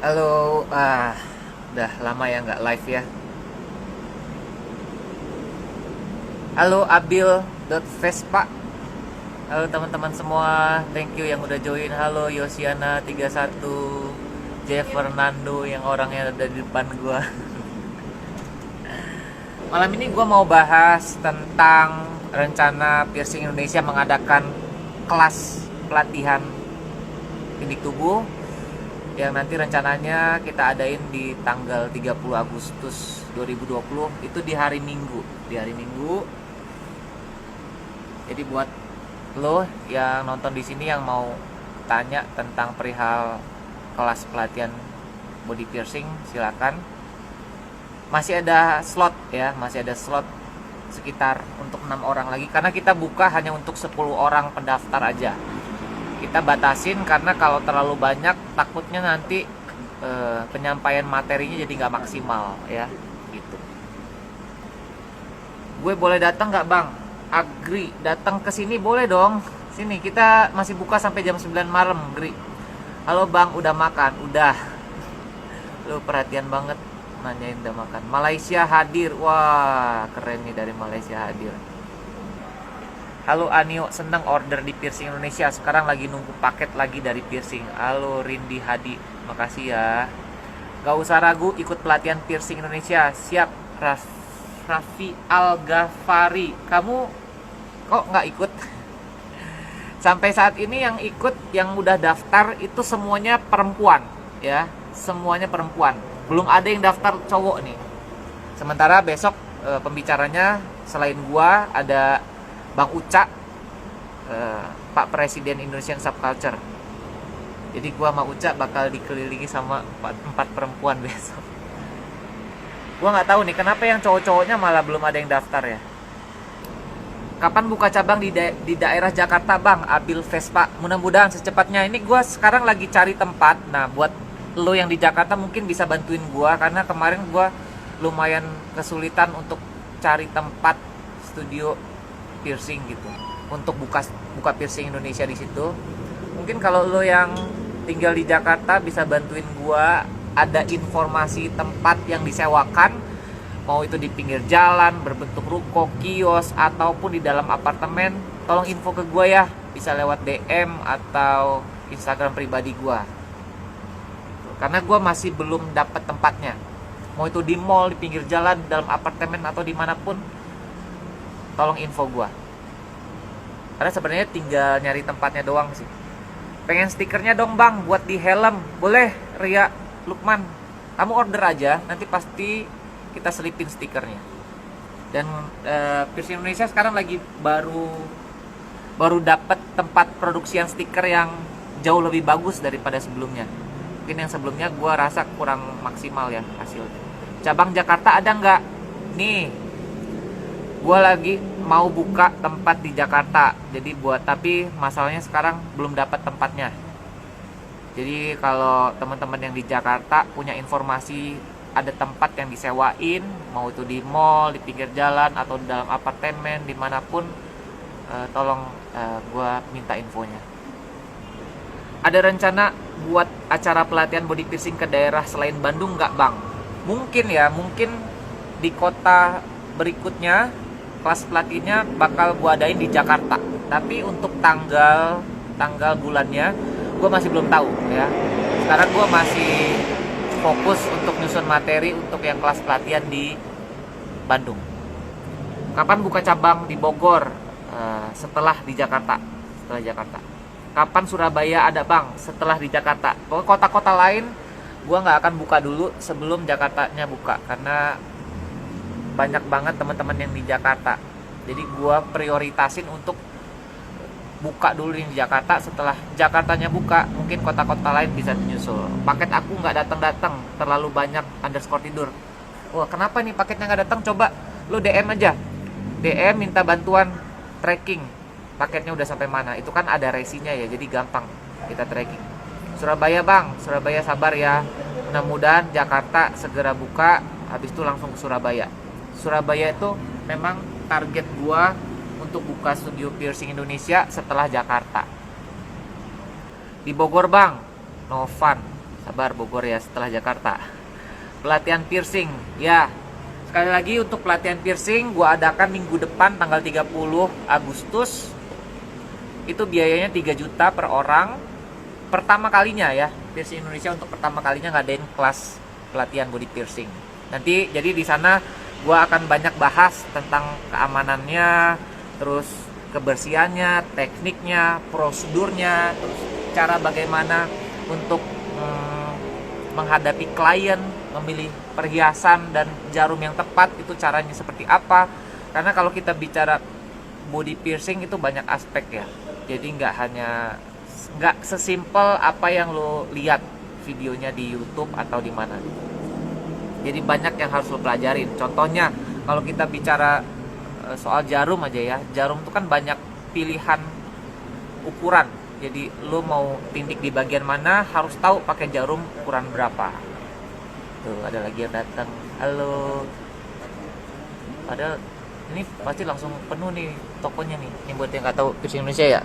Halo, udah lama ya nggak live ya. Halo Abil.Vespa. Halo teman-teman semua, thank you yang udah join. Halo Yosiana 31, Jeff Fernando yang orangnya ada di depan gua. Malam ini gua mau bahas tentang rencana Piercing Indonesia mengadakan kelas pelatihan tindik tubuh yang nanti rencananya kita adain di tanggal 30 Agustus 2020, itu di hari Minggu. Jadi buat lo yang nonton di sini yang mau tanya tentang perihal kelas pelatihan body piercing, silakan. Masih ada slot ya, sekitar untuk 6 orang lagi karena kita buka hanya untuk 10 orang pendaftar aja. Kita batasin karena kalau terlalu banyak takutnya nanti penyampaian materinya jadi nggak maksimal ya gitu. Gue boleh datang nggak bang? Agri datang ke sini boleh dong. Sini kita masih buka sampai jam 9 malam. Gri, halo bang, udah makan? Udah. Lu perhatian banget nanyain udah makan. Malaysia hadir, wah keren nih, dari Malaysia hadir. Halo Anio, senang order di Piercing Indonesia. Sekarang lagi nunggu paket lagi dari Piercing. Halo Rindi Hadi, makasih ya. Gak usah ragu, ikut pelatihan Piercing Indonesia. Siap. Raffi Al-Ghafari, kamu kok nggak ikut? Sampai saat ini yang ikut, yang udah daftar itu semuanya perempuan ya. Semuanya perempuan. Belum ada yang daftar cowok nih. Sementara besok pembicaranya selain gua ada Bang Uca, Pak Presiden Indonesian Subculture. Jadi gua sama Uca bakal dikelilingi sama 4 perempuan besok. Gua nggak tahu nih kenapa yang cowok-cowoknya malah belum ada yang daftar ya. Kapan buka cabang di daerah Jakarta bang? Abil Vespa. Mudah-mudahan secepatnya. Ini gua sekarang lagi cari tempat. Nah buat lo yang di Jakarta mungkin bisa bantuin gua karena kemarin gua lumayan kesulitan untuk cari tempat studio piercing gitu untuk buka piercing Indonesia di situ. Mungkin kalau lo yang tinggal di Jakarta bisa bantuin gua, ada informasi tempat yang disewakan, mau itu di pinggir jalan berbentuk ruko, kios ataupun di dalam apartemen, tolong info ke gua ya, bisa lewat DM atau Instagram pribadi gua. Karena gua masih belum dapat tempatnya. Mau itu di mall, di pinggir jalan, di dalam apartemen atau dimanapun, tolong info gua. Karena sebenarnya tinggal nyari tempatnya doang sih. Pengen stikernya dong bang buat di helm. Boleh Ria Lukman, kamu order aja, nanti pasti kita selipin stikernya. Dan Piercing Indonesia sekarang lagi baru dapat tempat produksian stiker yang jauh lebih bagus daripada sebelumnya. Mungkin yang sebelumnya gua rasa kurang maksimal ya hasilnya. Cabang Jakarta ada nggak? Nih, gue lagi mau buka tempat di Jakarta, jadi tapi masalahnya sekarang belum dapat tempatnya. Jadi kalau teman-teman yang di Jakarta punya informasi ada tempat yang disewain, mau itu di mall, di pinggir jalan atau di dalam apartemen, dimanapun, tolong gue minta infonya. Ada rencana buat acara pelatihan body piercing ke daerah selain Bandung nggak bang? Mungkin ya, mungkin di kota berikutnya kelas pelatihnya bakal gue adain di Jakarta. Tapi untuk tanggal bulannya gue masih belum tahu ya. Sekarang gue masih fokus untuk nyusun materi untuk yang kelas pelatihan di Bandung. Kapan buka cabang di Bogor? Setelah di Jakarta. Kapan Surabaya ada bang? Setelah di Jakarta. Pokoknya kota-kota lain gue nggak akan buka dulu sebelum Jakartanya buka, karena banyak banget teman-teman yang di Jakarta. Jadi gue prioritasin untuk buka dulu di Jakarta. Setelah Jakartanya buka, mungkin kota-kota lain bisa menyusul. Paket aku nggak datang, terlalu banyak underscore tidur. Wah kenapa nih paketnya nggak datang? Coba lo DM aja, DM minta bantuan tracking paketnya udah sampai mana. Itu kan ada resinya ya, jadi gampang kita tracking. Surabaya bang, Surabaya sabar ya. Mudah-mudahan Jakarta segera buka, habis itu langsung ke Surabaya. Surabaya itu memang target gua untuk buka studio piercing Indonesia setelah Jakarta. Di Bogor bang, Novan, Sabar Bogor ya, setelah Jakarta. Pelatihan piercing ya, sekali lagi untuk pelatihan piercing gua adakan minggu depan tanggal 30 Agustus. Itu biayanya 3 juta per orang. Pertama kalinya ya, Piercing Indonesia untuk pertama kalinya ngadain kelas pelatihan body piercing. Nanti jadi di sana gua akan banyak bahas tentang keamanannya, terus kebersihannya, tekniknya, prosedurnya, terus cara bagaimana untuk menghadapi klien, memilih perhiasan dan jarum yang tepat itu caranya seperti apa. Karena kalau kita bicara body piercing itu banyak aspek ya. Jadi nggak sesimpel apa yang lo lihat videonya di YouTube atau di mana. Jadi banyak yang harus lo pelajarin. Contohnya kalau kita bicara soal jarum aja ya, jarum itu kan banyak pilihan ukuran. Jadi lo mau tindik di bagian mana harus tahu pakai jarum ukuran berapa. Tuh ada lagi yang datang. Halo. Padahal ini pasti langsung penuh nih tokonya nih. Ini buat yang nggak tahu Piercing Indonesia ya.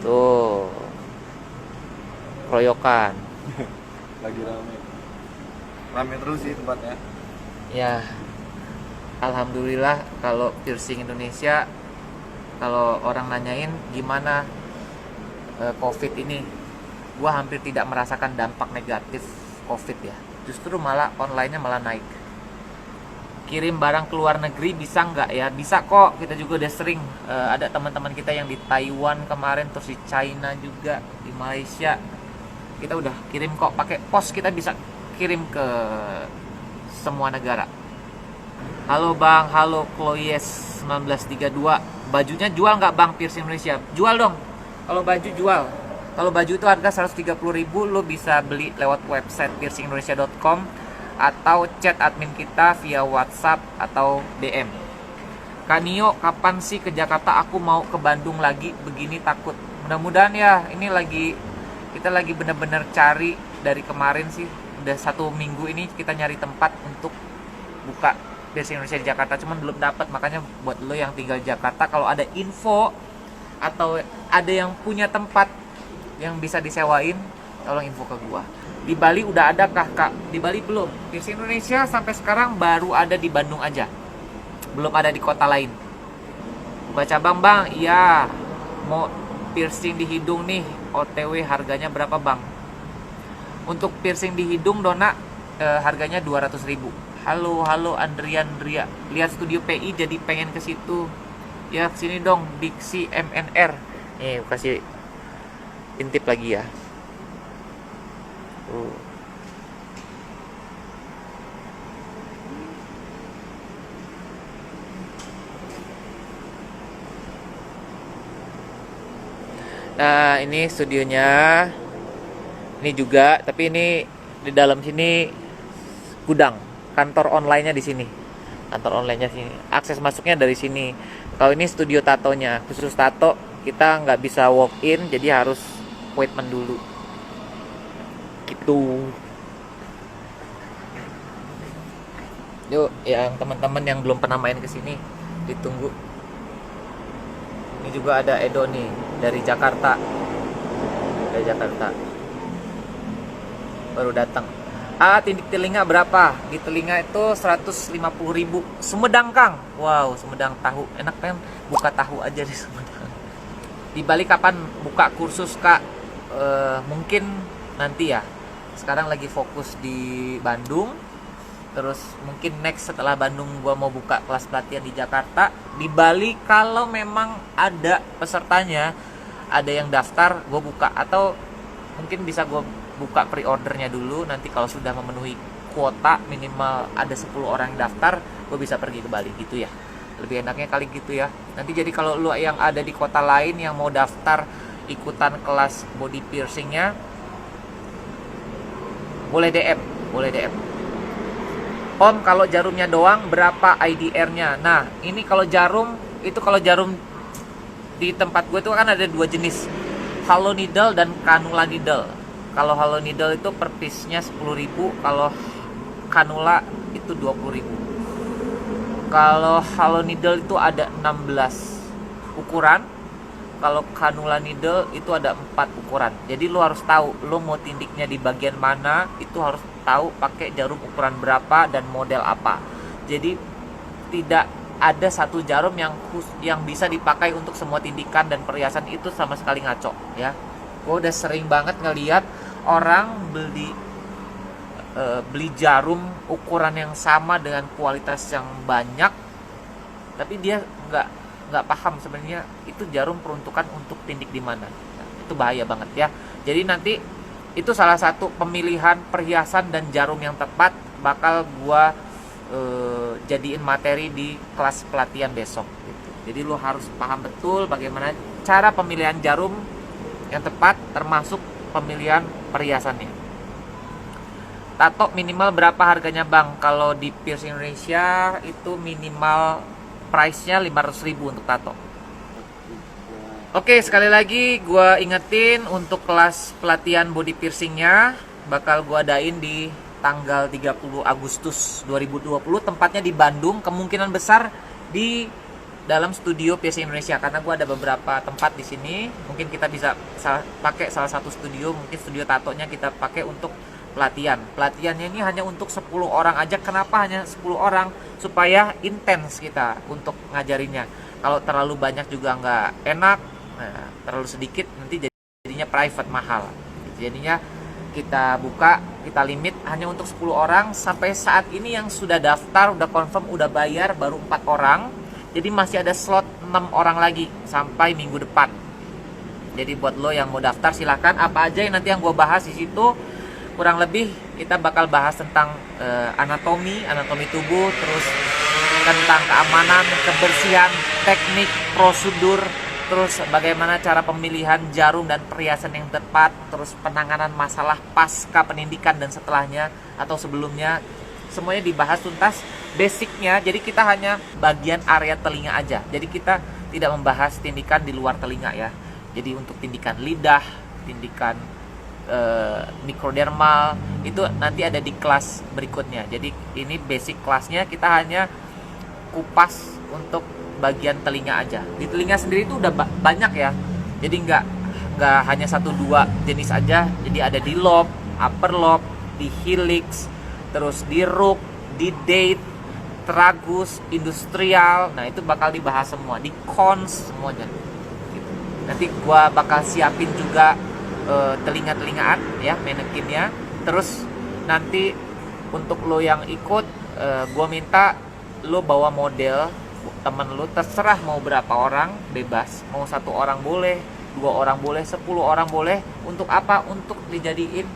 Tuh. Keroyokan. Lagi rame terus sih tempatnya ya. Alhamdulillah kalau piercing Indonesia, kalau orang nanyain gimana COVID ini, gua hampir tidak merasakan dampak negatif COVID ya. Justru malah online-nya malah naik. Kirim barang ke luar negeri bisa nggak ya? Bisa kok, kita juga udah sering ada teman-teman kita yang di Taiwan kemarin, terus di China juga, di Malaysia. Kita udah kirim kok pakai pos, kita bisa kirim ke semua negara. Halo Bang, halo Chloes 1932. Bajunya jual nggak Bang Piercing Indonesia? Jual dong. Kalau baju jual. Kalau baju itu harga 130.000, lo bisa beli lewat website piercingindonesia.com atau chat admin kita via WhatsApp atau DM. Kanio, kapan sih ke Jakarta? Aku mau ke Bandung lagi, begini takut. Mudah-mudahan ya, ini kita lagi bener-bener cari dari kemarin sih. Udah 1 minggu ini kita nyari tempat untuk buka Piercing Indonesia di Jakarta, cuman belum dapat. Makanya buat lo yang tinggal di Jakarta, kalau ada info atau ada yang punya tempat yang bisa disewain, tolong info ke gua. Di Bali udah ada kah? Di Bali belum. Piercing Indonesia sampai sekarang baru ada di Bandung aja, belum ada di kota lain. Buka cabang Bang? Iya. Mau piercing di hidung nih, OTW harganya berapa Bang? Untuk piercing di hidung Dona harganya 200.000. Halo Andria. Lihat studio PI jadi pengen ke situ. Ya kesini dong, Diksi MNR. Nih kasih intip lagi ya. Nah ini studionya. Ini juga, tapi ini di dalam sini gudang. Kantor online-nya di sini. Kantor online-nya sini. Akses masuknya dari sini. Kalau ini studio tatonya, khusus tato, kita nggak bisa walk in, jadi harus appointment dulu. Gitu. Yuk, yang teman-teman yang belum pernah main ke sini, ditunggu. Ini juga ada Edo nih dari Jakarta. Baru datang. Tindik telinga berapa? Di telinga itu 150.000. Sumedang Kang. Wow, Sumedang tahu. Enak kan buka tahu aja di Sumedang. Di Bali kapan buka kursus Kak? Mungkin nanti ya. Sekarang lagi fokus di Bandung. Terus mungkin next setelah Bandung gua mau buka kelas pelatihan di Jakarta. Di Bali kalau memang ada pesertanya, ada yang daftar, gua buka. Atau mungkin bisa gua buka pre-ordernya dulu. Nanti kalau sudah memenuhi kuota minimal ada 10 orang yang daftar, gue bisa pergi ke Bali gitu ya. Lebih enaknya kali gitu ya. Nanti jadi kalau lu yang ada di kota lain yang mau daftar ikutan kelas body piercingnya, boleh DM. Om, kalau jarumnya doang berapa IDR-nya? Nah ini kalau jarum, itu kalau jarum di tempat gue itu kan ada 2 jenis, hollow needle dan cannula needle. Kalau hollow needle itu per piece-nya 10.000, kalau cannula itu 20.000. Kalau hollow needle itu ada 16 ukuran. kalau cannula needle itu ada 4 ukuran. Jadi lo harus tahu lo mau tindiknya di bagian mana, itu harus tahu pakai jarum ukuran berapa dan model apa. Jadi tidak ada satu jarum yang bisa dipakai untuk semua tindikan dan perhiasan, itu sama sekali ngaco ya. Gue udah sering banget ngeliat orang beli jarum ukuran yang sama dengan kualitas yang banyak, tapi dia nggak paham sebenarnya itu jarum peruntukan untuk tindik di mana. Nah, itu bahaya banget ya. Jadi nanti itu salah satu pemilihan perhiasan dan jarum yang tepat bakal gua jadiin materi di kelas pelatihan besok gitu. Jadi lo harus paham betul bagaimana cara pemilihan jarum yang tepat, termasuk pemilihan perhiasannya. Tato minimal berapa harganya bang? Kalau di Piercing Indonesia itu minimal price-nya 500.000 untuk tato. Oke, sekali lagi gue ingetin untuk kelas pelatihan body piercingnya bakal gue adain di tanggal 30 Agustus 2020. Tempatnya di Bandung, kemungkinan besar di dalam studio Piercing Indonesia, karena gue ada beberapa tempat di sini. Mungkin kita bisa pakai salah satu studio, mungkin studio tatonya kita pakai untuk pelatihan. Pelatihannya ini hanya untuk 10 orang aja. Kenapa hanya 10 orang? Supaya intens kita untuk ngajarinnya. Kalau terlalu banyak juga nggak enak. Nah, terlalu sedikit nanti jadinya private mahal. Jadinya kita buka, kita limit hanya untuk 10 orang. Sampai saat ini yang sudah daftar, udah confirm, udah bayar baru 4 orang. Jadi masih ada slot 6 orang lagi sampai minggu depan. Jadi buat lo yang mau daftar silahkan. Apa aja yang nanti yang gue bahas di situ, kurang lebih kita bakal bahas tentang anatomi tubuh, terus tentang keamanan, kebersihan, teknik, prosedur, terus bagaimana cara pemilihan jarum dan perhiasan yang tepat, terus penanganan masalah pasca penindikan dan setelahnya atau sebelumnya, semuanya dibahas tuntas. Basicnya, jadi kita hanya bagian area telinga aja, jadi kita tidak membahas tindikan di luar telinga ya. Jadi untuk tindikan lidah, tindikan mikrodermal itu nanti ada di kelas berikutnya. Jadi ini basic kelasnya, kita hanya kupas untuk bagian telinga aja. Di telinga sendiri itu udah banyak ya. Jadi nggak hanya 1-2 jenis aja. Jadi ada di lobe, upper lobe, di helix, terus di root, di date, tragus, industrial. Nah itu bakal dibahas semua, di cons semuanya. Gitu. Nanti gua bakal siapin juga telinga-telingaan ya, manekinnya. Terus nanti untuk lo yang ikut, gue minta lo bawa model temen lo, terserah mau berapa orang, bebas. Mau 1 orang boleh, 2 orang boleh, 10 orang boleh. Untuk apa? Untuk dijadiin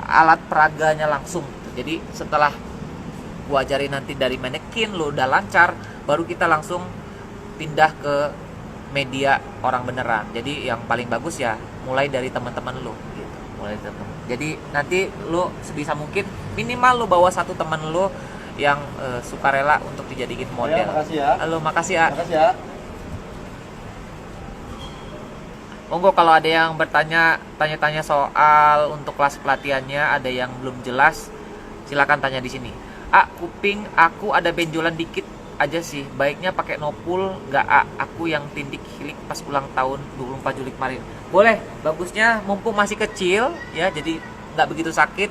alat peraganya langsung. Jadi setelah gue ajarin nanti dari manekin, lo udah lancar, baru kita langsung pindah ke media orang beneran. Jadi yang paling bagus ya mulai dari teman-teman lo gitu. Jadi nanti lo sebisa mungkin minimal lo bawa 1 teman lo yang sukarela untuk dijadiin model. Ya, makasih ya. Halo, makasih ya. Makasih ya. Monggo kalau ada yang tanya-tanya soal untuk kelas pelatihannya, ada yang belum jelas, silakan tanya di sini. Kuping aku ada benjolan dikit aja sih, baiknya pakai nopul nggak? Aku yang tindik hilik pas ulang tahun 24 Juli kemarin. Boleh, bagusnya mumpung masih kecil ya, jadi nggak begitu sakit,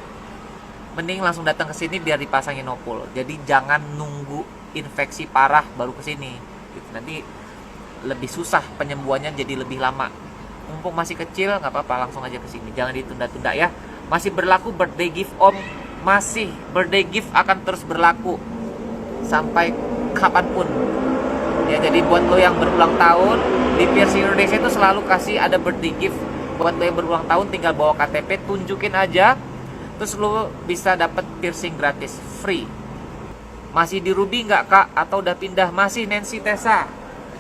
mending langsung datang ke sini biar dipasangin nopul. Jadi jangan nunggu infeksi parah baru ke sini gitu. Nanti lebih susah penyembuhannya, jadi lebih lama. Mumpung masih kecil nggak apa-apa, langsung aja ke sini, jangan ditunda-tunda ya. Masih berlaku birthday gift om, masih birthday gift akan terus berlaku sampai kapanpun ya. Jadi buat lo yang berulang tahun di Piercing Indonesia itu selalu kasih ada birthday gift. Buat lo yang berulang tahun tinggal bawa KTP, tunjukin aja, terus lo bisa dapat piercing gratis, free. Masih di Ruby nggak kak? Atau udah pindah? Masih Nancy Tessa,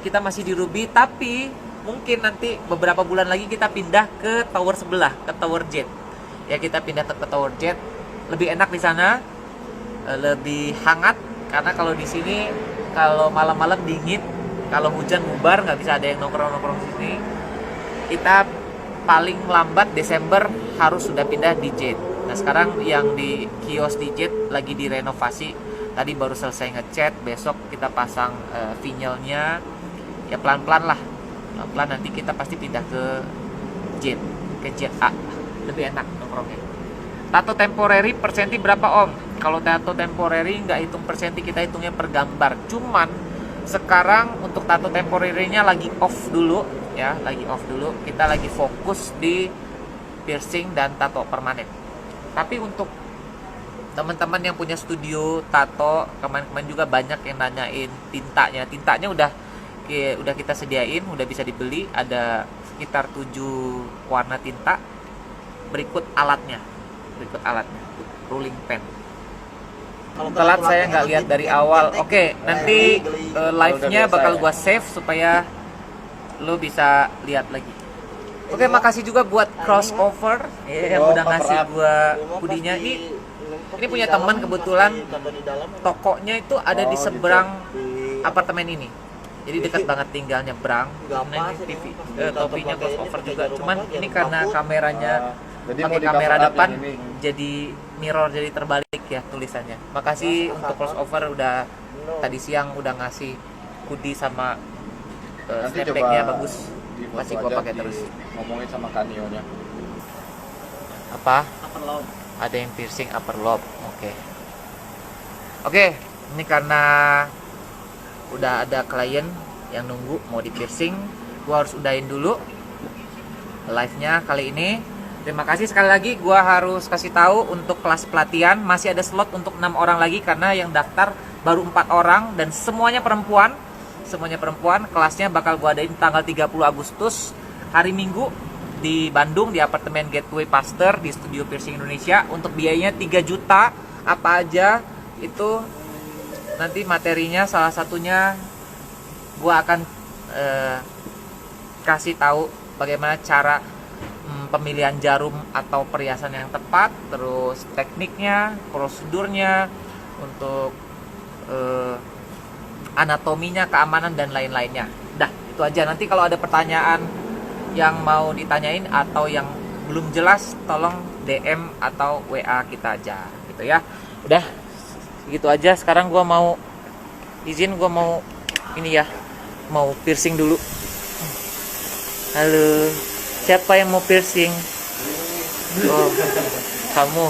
kita masih di Ruby, tapi mungkin nanti beberapa bulan lagi kita pindah ke tower sebelah, ke Tower Jet ya. Kita pindah ke Tower Jet, lebih enak di sana, lebih hangat. Karena kalau di sini kalau malam-malam dingin, kalau hujan bubar, nggak bisa ada yang nongkrong-nongkrong di sini. Kita paling lambat Desember harus sudah pindah di Jet. Nah sekarang yang di kios di Jet lagi direnovasi. Tadi baru selesai ngecat, besok kita pasang vinyl-nya. Ya pelan-pelan lah. pelan-pelan nanti kita pasti pindah ke jet A, lebih enak nongkrongnya. Tato temporary per senti berapa om? Kalau tato temporary nggak hitung per senti, kita hitungnya per gambar. Cuman sekarang untuk tato temporary-nya lagi off dulu ya, lagi off dulu. Kita lagi fokus di piercing dan tato permanen. Tapi untuk teman-teman yang punya studio tato, kemarin-kemarin juga banyak yang nanyain tintanya. Tintanya udah kita sediain, udah bisa dibeli. Ada sekitar 7 warna tinta. Berikut alatnya, rolling pen. Telat saya nggak lihat dari awal. Oke, nanti live-nya bakal gua save supaya lo bisa lihat lagi. Oke, makasih juga buat crossover yang udah ngasih gua hoodie-nya. Ini punya teman kebetulan, tokonya itu ada di seberang apartemen ini. Jadi dekat banget tinggal nyebrang. Nah, ini TV, topinya crossover juga. Cuman ini karena kameranya pakai kamera depan, jadi mirror, jadi terbalik ya tulisannya. Makasih untuk crossover udah tadi siang udah ngasih hoodie sama snapback-nya bagus. Masih gua pakai terus. Ngomongin sama Kanionya. Apa? Ada yang piercing upper lobe. Oke, ini karena udah ada klien yang nunggu mau di piercing, gua harus udahin dulu live-nya kali ini. Terima kasih sekali lagi. Gua harus kasih tahu untuk kelas pelatihan masih ada slot untuk 6 orang lagi karena yang daftar baru 4 orang dan semuanya perempuan. Kelasnya bakal gua adain tanggal 30 Agustus hari Minggu di Bandung di apartemen Gateway Pasteur di Studio Piercing Indonesia. Untuk biayanya 3 juta. Apa aja itu nanti materinya, salah satunya gua akan kasih tahu bagaimana cara pemilihan jarum atau perhiasan yang tepat, terus tekniknya, prosedurnya, untuk anatominya, keamanan dan lain-lainnya. Dah, itu aja. Nanti kalau ada pertanyaan yang mau ditanyain atau yang belum jelas, tolong DM atau WA kita aja gitu ya. Udah, gitu aja. Sekarang gua mau izin, gua mau ini ya, mau piercing dulu. Halo, siapa yang mau piercing? Oh, kamu.